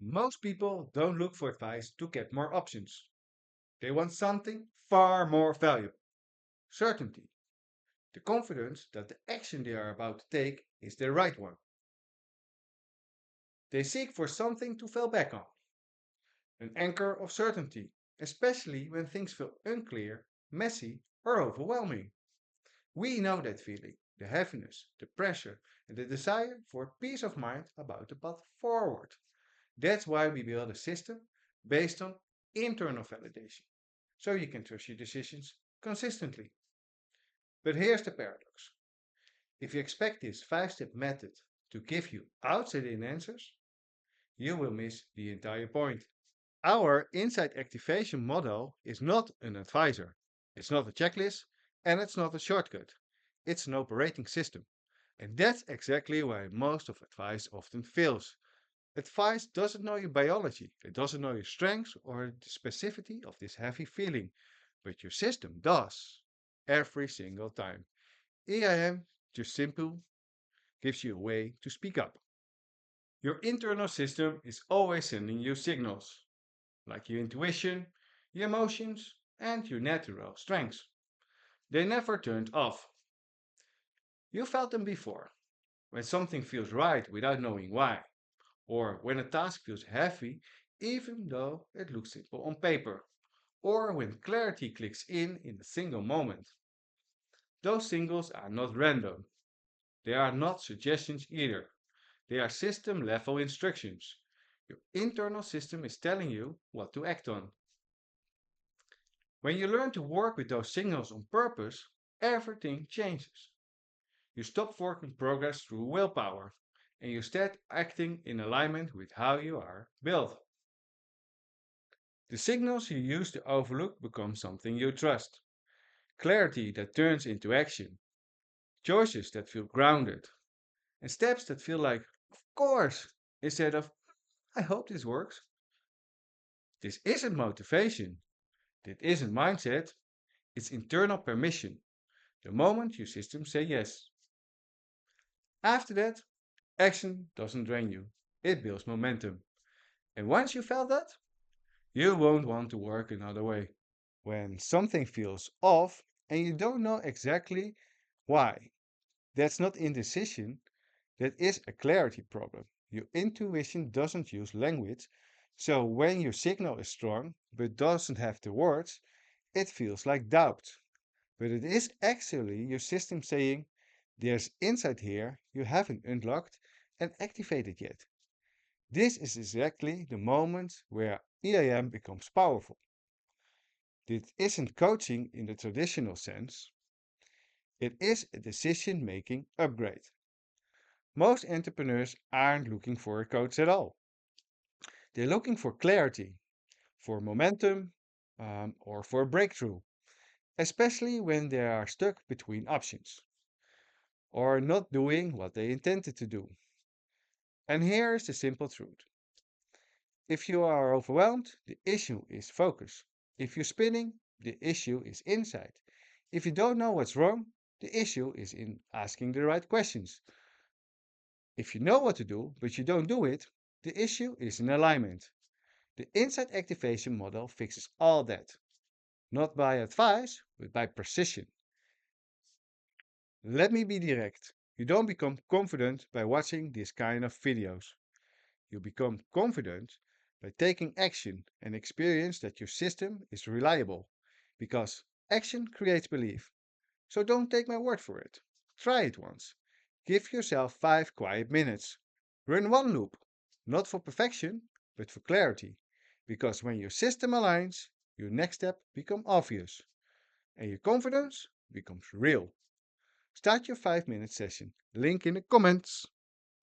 Most people don't look for advice to get more options. They want something far more valuable: certainty, the confidence that the action they are about to take is the right one. They seek for something to fall back on, an anchor of certainty, especially when things feel unclear, messy, or overwhelming. We know that feeling: the heaviness, the pressure, and the desire for peace of mind about the path forward. That's why we build a system based on internal validation, so you can trust your decisions consistently. But here's the paradox: if you expect this 5 step method to give you outside in answers, you will miss the entire point. Our insight activation model is not an advisor, it's not a checklist, and it's not a shortcut. It's an operating system. And that's exactly why most of advice often fails. Advice doesn't know your biology, it doesn't know your strengths or the specificity of this heavy feeling, but your system does. Every single time. EIM just simple gives you a way to speak up. Your internal system is always sending you signals, like your intuition, your emotions, and your natural strengths. They never turned off. You felt them before, when something feels right without knowing why, or when a task feels heavy even though it looks simple on paper, or when clarity clicks in a single moment. Those signals are not random. They are not suggestions either. They are system level instructions. Your internal system is telling you what to act on. When you learn to work with those signals on purpose, everything changes. You stop working progress through willpower and you start acting in alignment with how you are built. The signals you used to overlook become something you trust. Clarity that turns into action, choices that feel grounded, and steps that feel like, of course, instead of, I hope this works. This isn't motivation, this isn't mindset, it's internal permission. The moment your system say yes. After that, action doesn't drain you, it builds momentum. And once you felt that, you won't want to work another way. When something feels off and you don't know exactly why, that's not indecision, that is a clarity problem. Your intuition doesn't use language, so when your signal is strong but doesn't have the words, it feels like doubt. But it is actually your system saying, there's insight here you haven't unlocked and activated yet. This is exactly the moment where EAM becomes powerful. This isn't coaching in the traditional sense, it is a decision making upgrade. Most entrepreneurs aren't looking for a coach at all. They're looking for clarity, for momentum, or for a breakthrough, especially when they are stuck between options or not doing what they intended to do. And here is the simple truth: if you are overwhelmed, the issue is focus. If you're spinning, the issue is insight. If you don't know what's wrong, the issue is in asking the right questions. If you know what to do, but you don't do it, the issue is in alignment. The insight activation model fixes all that, not by advice, but by precision. Let me be direct. You don't become confident by watching this kind of videos. You become confident by taking action and experience that your system is reliable, because action creates belief. So don't take my word for it. Try it once. Give yourself 5 quiet minutes. Run one loop, not for perfection, but for clarity. Because when your system aligns, your next step becomes obvious and your confidence becomes real. Start your 5 minute session. Link in the comments.